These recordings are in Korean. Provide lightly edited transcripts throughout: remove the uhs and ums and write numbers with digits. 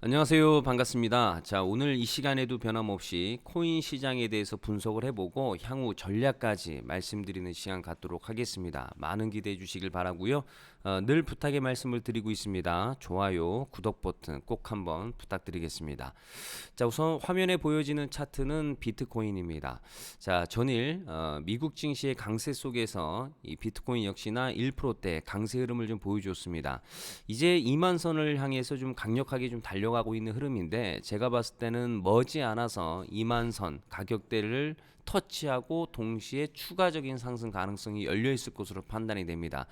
안녕하세요. 반갑습니다. 자, 오늘 이 시간에도 변함없이 코인 시장에 대해서 분석을 해보고 향후 전략까지 말씀드리는 시간 갖도록 하겠습니다. 많은 기대해 주시길 바라고요. 늘 부탁의 말씀을 드리고 있습니다. 좋아요, 구독 버튼 꼭 한번 부탁드리겠습니다. 자, 우선 화면에 보여지는 차트는 비트코인입니다. 자, 전일 미국 증시의 강세 속에서 이 비트코인 역시나 1%대 강세 흐름을 좀 보여줬습니다. 이제 2만 선을 향해서 좀 강력하게 좀 달려가고 있는 흐름인데, 제가 봤을 때는 머지않아서 2만 선 가격대를 터치하고 동시에 추가적인 상승 가능성이 열려 있을 것으로 판단이 됩니다.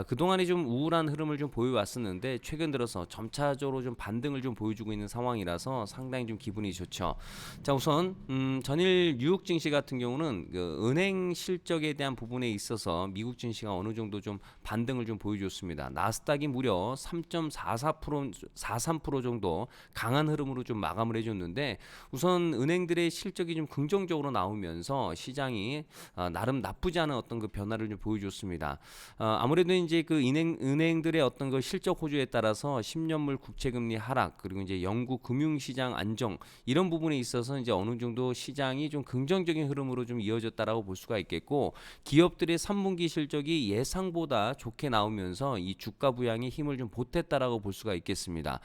그동안에 좀 우울한 흐름을 좀 보여왔었는데, 최근 들어서 점차적으로 좀 반등을 좀 보여주고 있는 상황이라서 상당히 좀 기분이 좋죠. 자, 우선 전일 뉴욕 증시 같은 경우는 그 은행 실적에 대한 부분에 있어서 미국 증시가 어느 정도 좀 반등을 좀 보여줬습니다. 나스닥이 무려 3.44% 43% 정도 강한 흐름으로 좀 마감을 해줬는데, 우선 은행들의 실적이 좀 긍정적으로 나오면서 시장이 나름 나쁘지 않은 어떤 그 변화를 좀 보여줬습니다. 아무래도 이제 그 은행들의 어떤 그 실적 호조에 따라서 10년물 국채금리 하락, 그리고 이제 영국 금융시장 안정, 이런 부분에 있어서 이제 어느 정도 시장이 좀 긍정적인 흐름으로 좀 이어졌다라고 볼 수가 있겠고, 기업들의 3분기 실적이 예상보다 좋게 나오면서 이 주가 부양에 힘을 좀 보탰다라고 볼 수가 있겠습니다.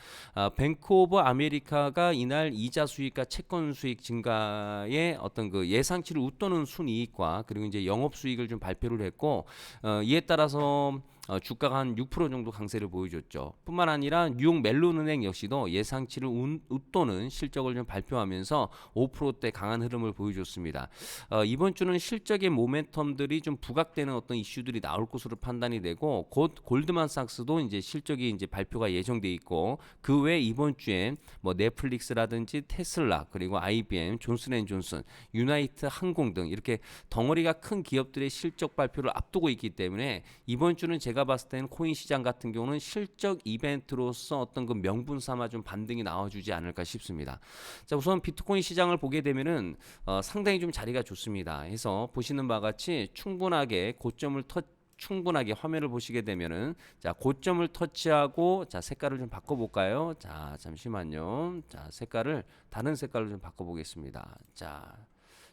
뱅크 오브 아메리카가 이날 이자 수익과 채권 수익 증가의 어떤 그 예상치를 웃도는 순이익과 그리고 이제 영업 수익을 좀 발표를 했고, 이에 따라서 주가가 한 6% 정도 강세를 보여줬죠. 뿐만 아니라 뉴욕 멜론은행 역시도 예상치를 웃도는 실적을 좀 발표하면서 5%대 강한 흐름을 보여줬습니다. 이번 주는 실적의 모멘텀들이 좀 부각되는 어떤 이슈들이 나올 것으로 판단이 되고, 곧 골드만삭스도 이제 실적이 이제 발표가 예정돼 있고, 그 외 이번 주에 뭐 넷플릭스라든지 테슬라, 그리고 IBM, 존슨앤존슨, 유나이트 항공 등 이렇게 덩어리가 큰 기업들의 실적 발표를 앞두고 있기 때문에, 이번 주는 제가 봤을 때는 코인 시장 같은 경우는 실적 이벤트로서 어떤 그 명분 삼아 좀 반등이 나와주지 않을까 싶습니다. 자, 우선 비트코인 시장을 보게 되면은 상당히 좀 자리가 좋습니다. 해서 보시는 바와 같이 충분하게 화면을 보시게 되면은, 자, 고점을 터치하고, 자, 색깔을 좀 바꿔볼까요? 자, 잠시만요. 자, 색깔을 다른 색깔로 좀 바꿔보겠습니다. 자,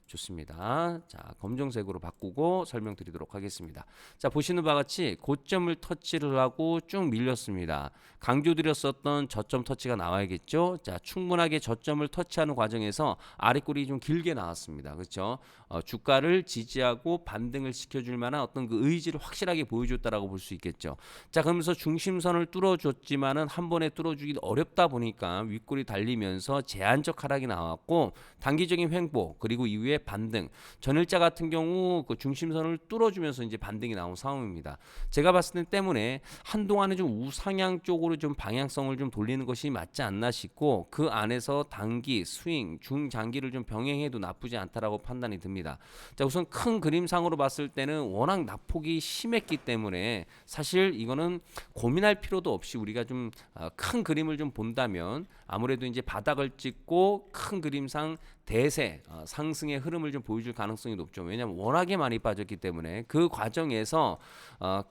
좋습니다. 자, 검정색으로 바꾸고 설명드리도록 하겠습니다. 자, 보시는 바와 같이 고점을 터치를 하고 쭉 밀렸습니다. 강조드렸었던 저점 터치가 나와야겠죠. 자, 충분하게 저점을 터치하는 과정에서 아랫골이 좀 길게 나왔습니다. 그렇죠? 주가를 지지하고 반등을 시켜줄 만한 어떤 그 의지를 확실하게 보여줬다라고 볼 수 있겠죠. 자, 그러면서 중심선을 뚫어줬지만은 한 번에 뚫어주기 어렵다 보니까 윗골이 달리면서 제한적 하락이 나왔고, 단기적인 횡보 그리고 이후에 반등, 전일자 같은 경우 그 중심선을 뚫어주면서 이제 반등이 나온 상황입니다. 제가 봤을 때 때문에 한동안은 좀 우상향 쪽으로 좀 방향성을 좀 돌리는 것이 맞지 않나 싶고, 그 안에서 단기, 스윙, 중장기를 좀 병행해도 나쁘지 않다라고 판단이 듭니다. 자, 우선 큰 그림상으로 봤을 때는 워낙 낙폭이 심했기 때문에 사실 이거는 고민할 필요도 없이 우리가 좀 큰 그림을 좀 본다면, 아무래도 이제 바닥을 찍고 큰 그림상 대세 상승의 흐름을 좀 보여줄 가능성이 높죠. 왜냐하면 워낙에 많이 빠졌기 때문에 그 과정에서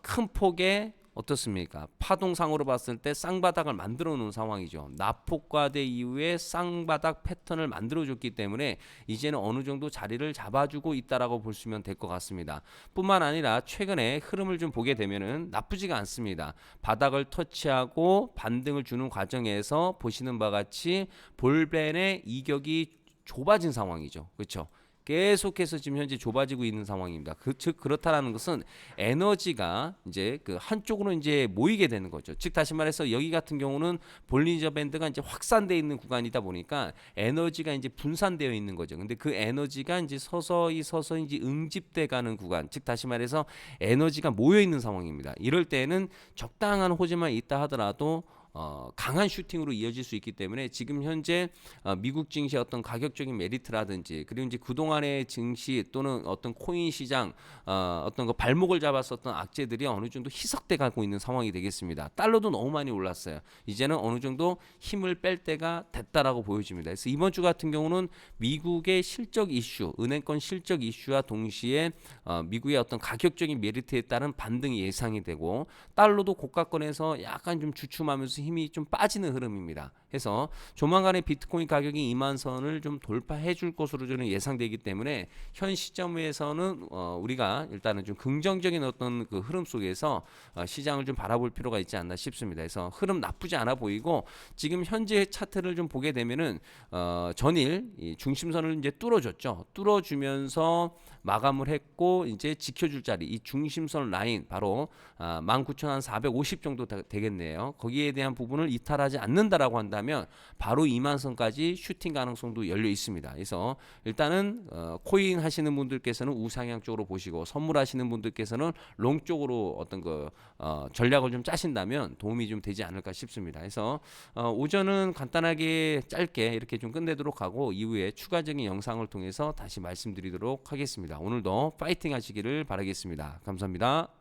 큰 폭의 어떻습니까? 파동상으로 봤을 때 쌍바닥을 만들어 놓은 상황이죠. 낙폭과대 이후에 쌍바닥 패턴을 만들어 줬기 때문에 이제는 어느 정도 자리를 잡아주고 있다라고 보시면 될 것 같습니다. 뿐만 아니라 최근에 흐름을 좀 보게 되면은 나쁘지가 않습니다. 바닥을 터치하고 반등을 주는 과정에서 보시는 바와 같이 볼벤의 이격이 좁아진 상황이죠. 그렇죠? 계속해서 지금 현재 좁아지고 있는 상황입니다. 즉 그렇다라는 것은 에너지가 이제 그 한쪽으로 이제 모이게 되는 거죠. 즉 다시 말해서 여기 같은 경우는 볼린저 밴드가 이제 확산되어 있는 구간이다 보니까 에너지가 이제 분산되어 있는 거죠. 근데 그 에너지가 이제 서서히 이제 응집돼 가는 구간. 즉 다시 말해서 에너지가 모여 있는 상황입니다. 이럴 때는 적당한 호재만 있다 하더라도 강한 슈팅으로 이어질 수 있기 때문에, 지금 현재 미국 증시의 어떤 가격적인 메리트라든지, 그리고 이제 그동안의 증시 또는 어떤 코인 시장 어떤 그 발목을 잡았었던 악재들이 어느 정도 희석돼 가고 있는 상황이 되겠습니다. 달러도 너무 많이 올랐어요. 이제는 어느 정도 힘을 뺄 때가 됐다라고 보여집니다. 그래서 이번 주 같은 경우는 미국의 실적 이슈, 은행권 실적 이슈와 동시에 미국의 어떤 가격적인 메리트에 따른 반등이 예상이 되고, 달러도 고가권에서 약간 좀 주춤하면서 계속해서 힘이 좀 빠지는 흐름입니다. 해서 조만간에 비트코인 가격이 2만 선을 좀 돌파해 줄 것으로 저는 예상되기 때문에 현 시점에서는 우리가 일단은 좀 긍정적인 어떤 그 흐름 속에서 시장을 좀 바라볼 필요가 있지 않나 싶습니다. 그래서 흐름 나쁘지 않아 보이고 지금 현재 차트를 좀 보게 되면은 전일 이 중심선을 이제 뚫어줬죠. 뚫어주면서 마감을 했고 이제 지켜줄 자리 이 중심선 라인 바로 19,450 정도 되겠네요. 거기에 대한 부분을 이탈하지 않는다라고 한다면 바로 2만 선까지 슈팅 가능성도 열려 있습니다. 그래서 일단은 코인 하시는 분들께서는 우상향 쪽으로 보시고 선물하시는 분들께서는 롱 쪽으로 어떤 그 전략을 좀 짜신다면 도움이 좀 되지 않을까 싶습니다. 그래서 오전은 간단하게 짧게 이렇게 좀 끝내도록 하고 이후에 추가적인 영상을 통해서 다시 말씀드리도록 하겠습니다. 오늘도 파이팅 하시기를 바라겠습니다. 감사합니다.